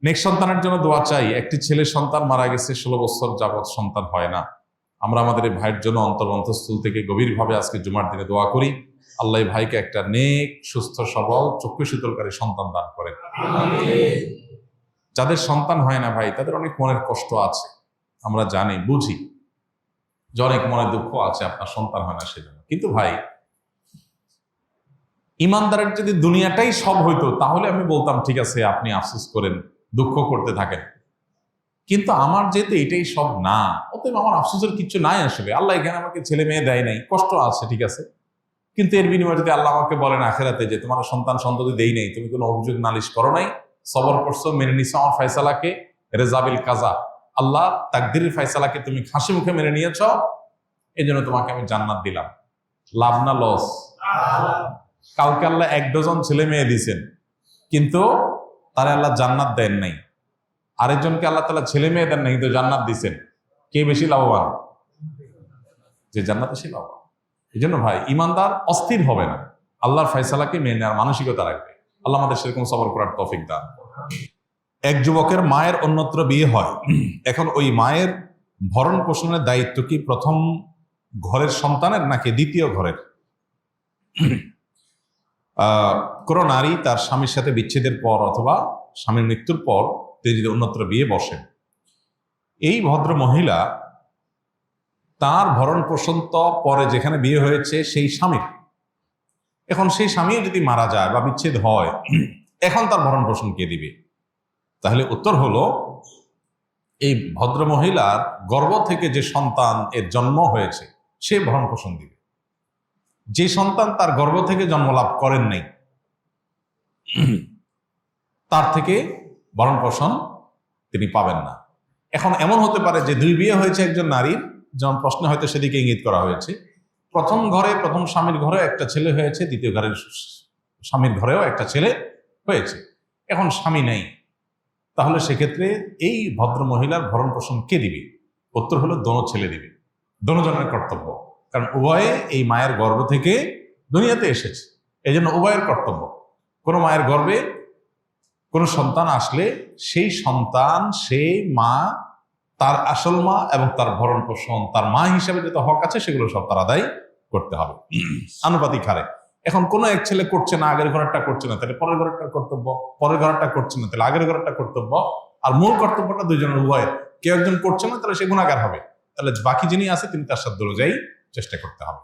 Next সন্তানের জন্য দোয়া চাই। একটি ছেলে সন্তান মারা গেছে, 16 বছর যাবৎ সন্তান হয় না। আমরা আমাদের এই ভাইয়ের জন্য অন্তঃস্থল থেকে গভীরভাবে আজকে জুমার দিনে দোয়া করি, আল্লাহ ভাইকে একটা নেক, সুস্থ, সবল, চক্ষু শীতলকারী সন্তান দান করেন। যাদের সন্তান হয় না ভাই, তাদের অনেক মনের কষ্ট আছে, আমরা জানি, বুঝি যে অনেক মনে দুঃখ আছে আপনার সন্তান হয় না সেজন্য। কিন্তু ভাই, ইমানদারের যদি দুনিয়াটাই সব হইতো তাহলে আমি বলতাম ঠিক আছে, আপনি আফসোস করেন, দুঃখ করতে থাকেন। কিন্তু আমার যেহেতু এটাই সব না, অতএব আমার আফসোসের কিছু নাই। আসলে আল্লাহ এখানে আমাকে ছেলে মেয়ে দেয় নাই, কষ্ট আছে, ঠিক আছে, কিন্তু এর বিনিময়ে যদি আল্লাহ আমাকে বলেন আখেরাতে যে তোমার সন্তান সন্ততি দেই নাই, তুমি কোনো অভিযোগ নালিশ করো নাই, সবর করছো, মেনে নিছো আমার ফয়সালাকে, রেজাবিল কাজা, আল্লাহ তাকদিরের ফয়সালাকে তুমি হাসি মুখে মেনে নিয়েছ, এই জন্য তোমাকে আমি জান্নাত দিলাম। লাভ না লস? কাউকে আল্লাহ 1 ডজন ছেলে মেয়ে দিয়েছেন, কিন্তু তারা আল্লাহ জান্নাত দেন নাই। আরেকজনকে আল্লাহ তাআলা ছেলে মেয়ে দেন নাই, কিন্তু জান্নাত দিয়েছেন। কে বেশি লাভবান? যে জান্নাত বেশি লাভবান। এই জন্য ভাই, ইমানদার অস্থির হবে না, আল্লাহর ফয়সালাকে মেনে নেওয়ার মানসিকতা রাখবে। আল্লাহ আমাদের সেরকম সবর করার তৌফিক দান। এক যুবকের মায়ের অন্যত্র বিয়ে হয়, এখন ওই মায়ের ভরণ পোষণের দায়িত্ব কি প্রথম ঘরের সন্তানের নাকি দ্বিতীয় ঘরের? কোন নারী তার স্বামীর সাথে বিচ্ছেদের পর অথবা স্বামীর মৃত্যুর পর তিনি যদি অন্যত্র বিয়ে বসেন, এই ভদ্র মহিলা তার ভরণ পোষণ তো পরে যেখানে বিয়ে হয়েছে সেই স্বামীর। এখন সেই স্বামী যদি মারা যায় বা বিচ্ছেদ হয়, এখন তার ভরণ পোষণ কে দিবে? তাহলে উত্তর হলো, এই ভদ্র মহিলার গর্ভ থেকে যে সন্তান এর জন্ম হয়েছে সে ভরণ পোষণ দিবে। যে সন্তান তার গর্ভ থেকে জন্ম লাভ করেন নাই, তার থেকে ভরণ পোষণ তিনি পাবেন না। এখন এমন হতে পারে যে 2 বিয়ে হয়েছে একজন নারীর, যেমন প্রশ্নে হয়তো সেদিকে ইঙ্গিত করা হয়েছে, প্রথম ঘরে প্রথম স্বামীর ঘরে একটা ছেলে হয়েছে, দ্বিতীয় ঘরের স্বামীর ঘরেও একটা ছেলে হয়েছে, এখন স্বামী নেই। তাহলে সেক্ষেত্রে এই ভদ্র মহিলার ভরণ পোষণ কে দিবে? উত্তর হলো দোনো ছেলে দিবে, দোনোজনের কর্তব্য। কারণ উভয়ে এই মায়ের গর্ভ থেকে দুনিয়াতে এসেছে, এই জন্য উভয়ের কর্তব্য। কোনো মায়ের গর্ভে কোনো সন্তান আসলে সেই সন্তান, সেই মা, তার আসল মা এবং তার ভরণ পোষণ, তার মা হিসাবে যত হক আছে সেগুলো সব তার আদায় করতে হবে আনুপাতিক হারে। এখন কোনো এক ছেলে করছে না, আগের ঘরেরটা করছে না, তাহলে পরের ঘরেরটা কর্তব্য, পরের ঘরেরটা করছে না, তাহলে আগের ঘরেরটা কর্তব্য। আর মূল কর্তব্যটা দুইজনের উভয়ের। কেউ একজন করছে না, তাহলে সে গুনাহগার হবে, তাহলে বাকি যিনি আছে তিনি তার সাধ্য অনুযায়ী চেষ্টা করতে হবে।